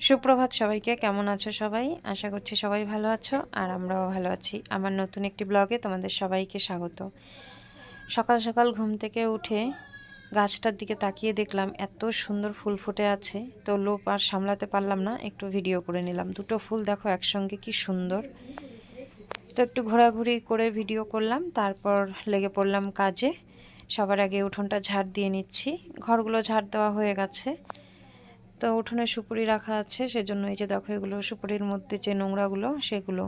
সুপ্রভাত সবাইকে। কেমন আছো সবাই? আশা করছি সবাই ভালো আছো আর আমরাও ভালো আছি। আমার নতুন একটি ব্লগে তোমাদের সবাইকে স্বাগত। সকাল সকাল ঘুম থেকে উঠে গাছটার দিকে তাকিয়ে দেখলাম এত সুন্দর ফুল ফুটে আছে, তো লোভ আর সামলাতে পারলাম না, একটু ভিডিও করে নিলাম। দুটো ফুল দেখো একসঙ্গে কি সুন্দর। তো একটু ঘোরাঘুরি করে ভিডিও করলাম, তারপর লেগে পড়লাম কাজে। সবার আগে উঠোনটা ঝাড় দিয়ে নিচ্ছি। ঘরগুলো ঝাড় দেওয়া হয়ে গেছে, তো উঠোনে সুপুরি রাখা আছে, সেজন্য এই যে দেখো এগুলো সুপুরির মধ্যে যে নোংরাগুলো সেগুলো,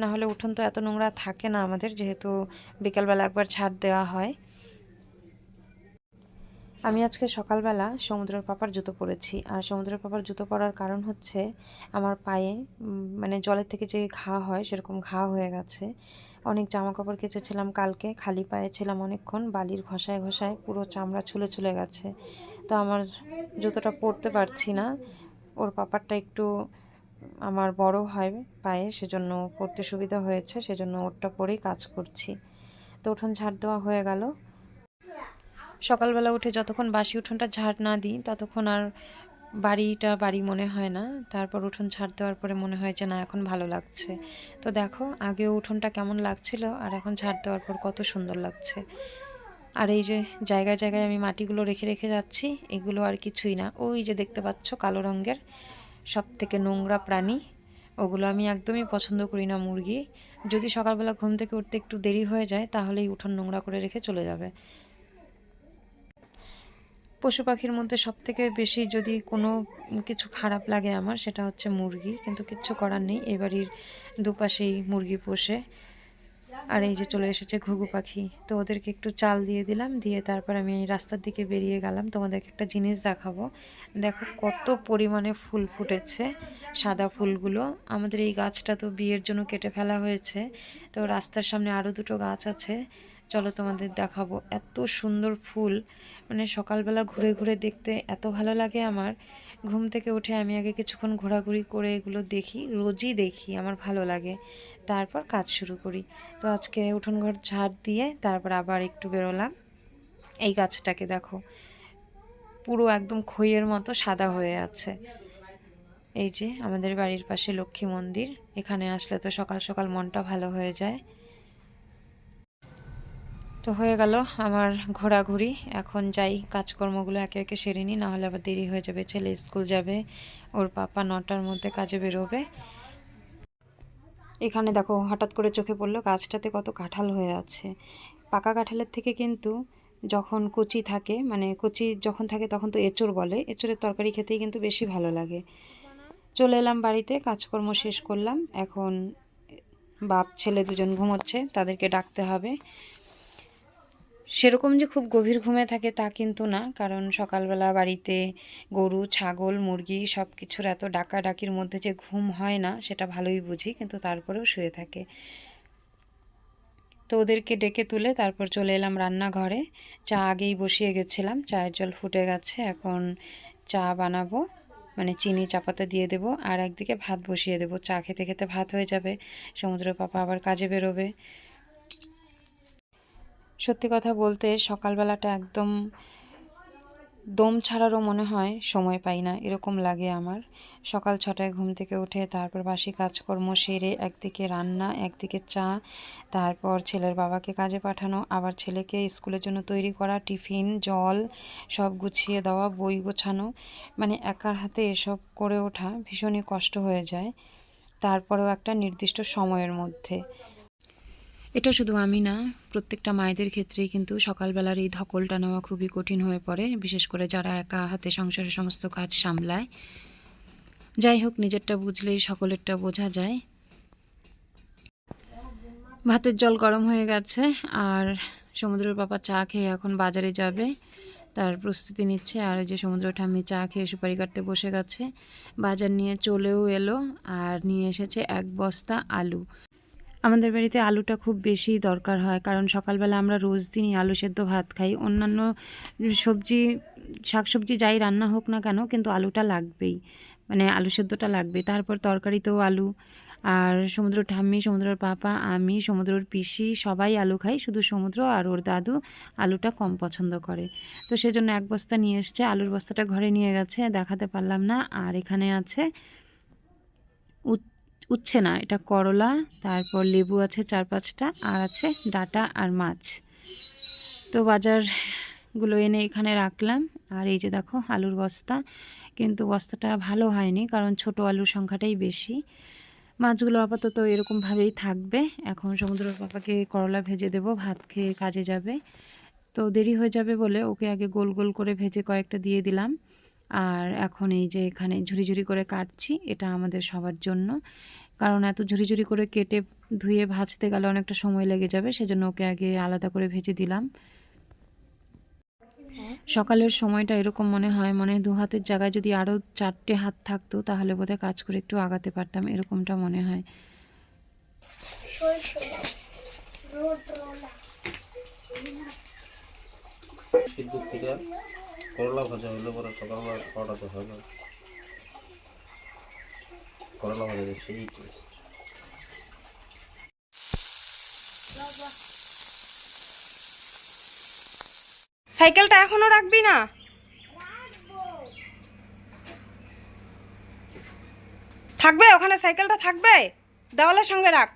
না হলে উঠোন তো এত নোংরা থাকে না আমাদের, যেহেতু বিকালবেলা একবার ঝাড় দেওয়া হয়। আমি আজকে সকালবেলা সমুদ্রের পাপার জুতো পরেছি, আর সমুদ্রের পাপার জুতো পরার কারণ হচ্ছে আমার পায়ে মানে জলের থেকে যে ঘা হয় সেরকম ঘা হয়ে গেছে। অনেক জামা কাপড় কেচেছিলাম কালকে, খালি পায়ে ছিলাম অনেকক্ষণ, বালির ঘষায় ঘষায় পুরো চামড়া ছুলে ছুলে গেছে। তো আমার জুতোটা পরতে পারছি না, ওর পাপারটা একটু আমার বড় হয় পায়ে, সেজন্য পরতে সুবিধা হয়েছে, সেজন্য ওরটা পরেই কাজ করছি। তো উঠোন ঝাড় দেওয়া হয়ে গেল। সকালবেলা উঠে যতক্ষণ বাসি উঠোনটা ঝাড় না দিই ততক্ষণ আর বাড়িটা বাড়ি মনে হয় না। তারপর উঠোন ঝাড় দেওয়ার পরে মনে হয় যে না এখন ভালো লাগছে। তো দেখো আগেও উঠোনটা কেমন লাগছিল আর এখন ঝাড় দেওয়ার পর কত সুন্দর লাগছে। আর এই যে জায়গায় জায়গায় আমি মাটিগুলো রেখে রেখে যাচ্ছি, এগুলো আর কিছুই না, ওই যে দেখতে পাচ্ছ কালো রঙের সব থেকে নোংরা প্রাণী, ওগুলো আমি একদমই পছন্দ করি না। মুরগি যদি সকালবেলা ঘুম থেকে উঠতে একটু দেরি হয়ে যায় তাহলেই উঠোন নোংরা করে রেখে চলে যাবে। পশু পাখির মধ্যে সবথেকে বেশি যদি কোনো কিছু খারাপ লাগে আমার, সেটা হচ্ছে মুরগি, কিন্তু কিচ্ছু করার নেই, এ বাড়ির দুপাশেই মুরগি পোষে। আর এই যে চলে এসেছে ঘুঘু পাখি, তো ওদেরকে একটু চাল দিয়ে দিলাম, দিয়ে তারপর আমি এই রাস্তার দিকে বেরিয়ে গেলাম। তোমাদেরকে একটা জিনিস দেখাবো, দেখো কত পরিমাণে ফুল ফুটেছে, সাদা ফুলগুলো। আমাদের এই গাছটা তো বিয়ের জন্য কেটে ফেলা হয়েছে, তো রাস্তার সামনে আরও দুটো গাছ আছে, চলো তোমাদের দেখাবো। এত সুন্দর ফুল, মানে সকালবেলা ঘুরে ঘুরে দেখতে এত ভালো লাগে আমার। ঘুম থেকে উঠে আমি আগে কিছুক্ষণ ঘোরাঘুরি করে এগুলো দেখি, রোজই দেখি, আমার ভালো লাগে, তারপর কাজ শুরু করি। তো আজকে উঠোন ঘর ঝাড় দিয়ে তারপর আবার একটু বেরোলাম। এই গাছটাকে দেখো পুরো একদম খইয়ের মতো সাদা হয়ে আছে। এই যে আমাদের বাড়ির পাশে লক্ষ্মী মন্দির, এখানে আসলে তো সকাল সকাল মনটা ভালো হয়ে যায়। তো হয়ে গেল আমার ঘোরাঘুরি, এখন যাই কাজকর্মগুলো একে একে সেরে নিই, নাহলে আবার দেরি হয়ে যাবে। ছেলে স্কুল যাবে, ওর পাপা 9টার মধ্যে কাজে বেরোবে। এখানে দেখো হঠাৎ করে চোখে পড়লো গাছটাতে কত কাঁঠাল হয়ে আছে। পাকা কাঁঠালের থেকে কিন্তু যখন কচি থাকে, মানে কচি যখন থাকে তখন তো এঁচড় বলে, এঁচড়ের তরকারি খেতেই কিন্তু বেশি ভালো লাগে। চলে এলাম বাড়িতে, কাজকর্ম শেষ করলাম। এখন বাপ ছেলে দুজন ঘুমোচ্ছে, তাদেরকে ডাকতে হবে। সেরকম যে খুব গভীর ঘুমে থাকে তা কিন্তু না, কারণ সকালবেলা বাড়িতে গরু ছাগল মুরগি সব কিছুর এত ডাকাডাকির মধ্যে যে ঘুম হয় না সেটা ভালোই বুঝি, কিন্তু তারপরেও শুয়ে থাকে। তো ওদেরকে ডেকে তুলে তারপর চলে এলাম রান্নাঘরে। চা আগেই বসিয়ে গেছিলাম, চায়ের জল ফুটে গেছে, এখন চা বানাবো, মানে চিনি চাপাতে দিয়ে দেব, আর একদিকে ভাত বসিয়ে দেব। চা খেতে খেতে ভাত হয়ে যাবে, সমুদ্রের পাপা আবার কাজে বেরোবে। সত্যি কথা বলতে সকালবেলাটা একদম দম ছাড়ারও মনে হয় সময় পাই না, এরকম লাগে আমার। সকাল 6টায় ঘুম থেকে উঠে তারপর বাসি কাজকর্ম সেরে একদিকে রান্না একদিকে চা, তারপর ছেলের বাবাকে কাজে পাঠানো, আবার ছেলেকে স্কুলের জন্য তৈরি করা, টিফিন জল সব গুছিয়ে দেওয়া, বই গোছানো, মানে একার হাতে এসব করে ওঠা ভীষণই কষ্ট হয়ে যায়, তারপরেও একটা নির্দিষ্ট সময়ের মধ্যে। এটা শুধু আমি না, প্রত্যেকটা মায়েদের ক্ষেত্রেই কিন্তু সকালবেলার এই ধকলটা নেওয়া খুবই কঠিন হয়ে পড়ে, বিশেষ করে যারা একা হাতে সংসারের সমস্ত কাজ সামলায়। যাই হোক, নিজেরটা বুঝলেই সকলেরটা বোঝা যায়। ভাতের জল গরম হয়ে গেছে, আর সমুদ্রের পাপা চা খেয়ে এখন বাজারে যাবে, তার প্রস্তুতি নিচ্ছে। আর যে সমুদ্র ঠাম্মি চা খেয়ে সুপারি কাটতে বসে গেছে, বাজার নিয়ে চলেও এলো, আর নিয়ে এসেছে 1 বস্তা আলু। আমাদের বাড়িতে আলুটা খুব বেশি দরকার হয়, কারণ সকালবেলা আমরা রোজ দিনই আলু সেদ্ধ ভাত খাই। অন্যান্য সবজি শাকসবজি যাই রান্না হোক না কেন, কিন্তু আলুটা লাগবেই, মানে আলু সেদ্ধটা লাগবে। তারপর তরকারিতেও আলু, আর সমুদ্র ঠাম্মি, সমুদ্রের পাপা, আমি, সমুদ্রের পিসি সবাই আলু খাই, শুধু সমুদ্র আর ওর দাদু আলুটা কম পছন্দ করে। তো সেজন্য এক বস্তা নিয়ে এসছে, আলুর বস্তাটা ঘরে নিয়ে গেছে, দেখাতে পারলাম না। আর এখানে আছে উচ্ছে না, এটা করলা, তারপর লেবু আছে 4-5টা, আর আছে ডাটা আর মাছ। তো বাজারগুলো এনে এখানে রাখলাম। আর এই যে দেখো আলুর বস্তা, কিন্তু বস্তাটা ভালো হয়নি কারণ ছোট আলুর সংখ্যাটাই বেশি। মাছগুলো আপাতত এরকমভাবেই থাকবে। এখন সমুদ্রের পাপাকে করলা ভেজে দেব, ভাত খেয়ে কাজে যাবে। তো দেরি হয়ে যাবে বলে ওকে আগে গোল গোল করে ভেজে কয়েকটা দিয়ে দিলাম। আর এখন এই যে এখানে ঝুরি ঝুরি করে কাটছি, এটা আমাদের সবার জন্য, কারণ এত ঝুরি ঝুরি করে কেটে ধুয়ে ভাজতে গেলে অনেকটা সময় লেগে যাবে, সেজন্য ওকে আগে আলাদা করে ভেজে দিলাম। সকালের সময়টা এরকম মনে হয়, মানে 2 হাতের জায়গায় যদি আরও 4টে হাত থাকতো তাহলে বোধহয় কাজ করে একটু আগাতে পারতাম, এরকমটা মনে হয়। করলা ভাজা হলে পরে সকালবেলা খাওয়াটা তো হবে। করলা ভাজা সেই টেস্ট। সাইকেলটা এখনো রাখবি না? থাকবে ওখানে, সাইকেলটা থাকবে, দেওয়ালের সঙ্গে রাখ।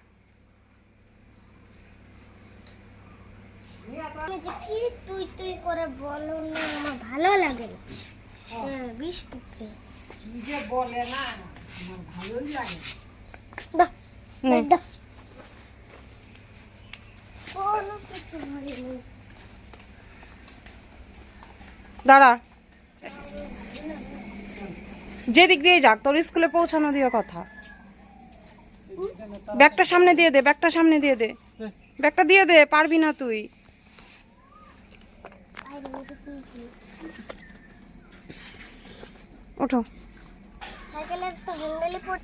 কি তুই তুই করে বলো না, আমার ভালো লাগে না। বিষ পুত্রে যে বলে না আমার ভালোই লাগে। কোনো কিছু ভালো নেই। দাঁড়া, যেদিক দিয়ে যাক তোর স্কুলে পৌঁছানো দিয়ে কথা। ব্যাগটা সামনে দিয়ে দে, ব্যাগটা সামনে দিয়ে দে, ব্যাগটা দিয়ে দে, পারবি না তুই। ওঠো। সাইকেলের তো হ্যান্ডেলে পড়ে।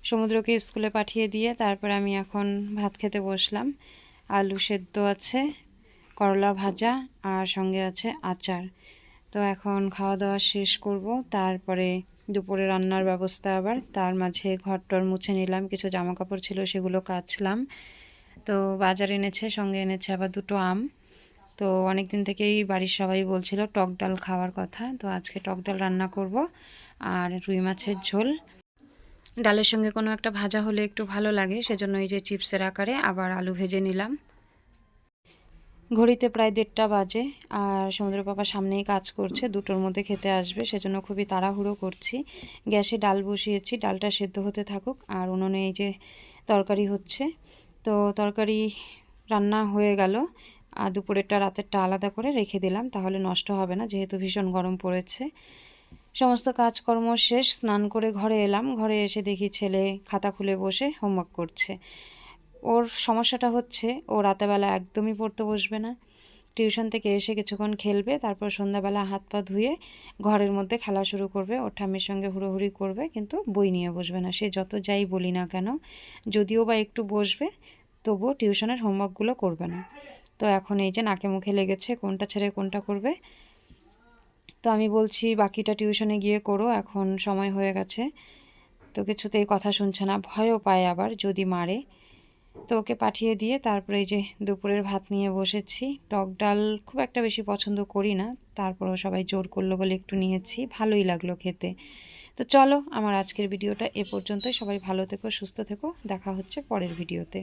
সমুদ্রকে স্কুলে পাঠিয়ে দিয়ে তারপর আমি এখন ভাত খেতে বসলাম। আলু সেদ্ধ আছে, করলা ভাজা, আর সঙ্গে আছে আচার। তো এখন খাওয়া দাওয়া শেষ করব, তারপরে দুপুরে রান্নার ব্যবস্থা। আবার তার মাঝে ঘরটর মুছে নিলাম, কিছু জামা কাপড় ছিল সেগুলো কাচলাম। তো বাজার এনেছে, সঙ্গে এনেছে আবার 2টো আম। তো অনেক দিন থেকেই বাড়ির সবাই বলছিল টক ডাল খাওয়ার কথা, তো আজকে টক ডাল রান্না করব। আর রুই মাছের ঝোল, ডালের সঙ্গে কোনো একটা ভাজা হলে একটু ভালো লাগে, সেজন্য এই যে চিপসের আকারে আবার আলু ভেজে নিলাম। ঘড়িতে প্রায় 1:30 বাজে, আর সমুদ্র পাপা সামনেই কাজ করছে, 2টোর মধ্যে খেতে আসবে, সেজন্য খুবই তাড়াহুড়ো করছি। গ্যাসে ডাল বসিয়েছি, ডালটা সেদ্ধ হতে থাকুক। আর উনুনে এই যে তরকারি হচ্ছে, তো তরকারি রান্না হয়ে গেল। আর দুপুরেরটা রাতেরটা আলাদা করে রেখে দিলাম, তাহলে নষ্ট হবে না, যেহেতু ভীষণ গরম পড়েছে। সমস্ত কাজকর্ম শেষ, স্নান করে ঘরে এলাম। ঘরে এসে দেখি ছেলে খাতা খুলে বসে হোমওয়ার্ক করছে। ওর সমস্যাটা হচ্ছে ও রাতেবেলা একদমই পড়তে বসবে না। টিউশন থেকে এসে কিছুক্ষণ খেলবে, তারপর সন্ধ্যাবেলা হাত পা ধুয়ে ঘরের মধ্যে খেলা শুরু করবে, ওর ঠাম্মির সঙ্গে হুড়োহুড়ি করবে, কিন্তু বই নিয়ে বসবে না। সে যত যাই বলি না কেন, যদিও বা একটু বসবে, তবুও টিউশনের হোমওয়ার্কগুলো করবে না। তো এখন এই যে নাকে মুখে লেগেছে, কোনটা ছেড়ে কোনটা করবে। তো আমি বলছি বাকিটা টিউশনে গিয়ে করো, এখন সময় হয়ে গেছে। তো কিছুতেই কথা শুনছে না, ভয়ও পায় আবার যদি মারে। তো ওকে পাঠিয়ে দিয়ে তারপরে এই যে দুপুরের ভাত নিয়ে বসেছি। টক ডাল খুব একটা বেশি পছন্দ করি না, তারপরেও সবাই জোর করলো বলে একটু নিয়েছি, ভালোই লাগলো খেতে। তো চলো, আমার আজকের ভিডিওটা এ পর্যন্তই। সবাই ভালো থেকো, সুস্থ থেকো, দেখা হচ্ছে পরের ভিডিওতে।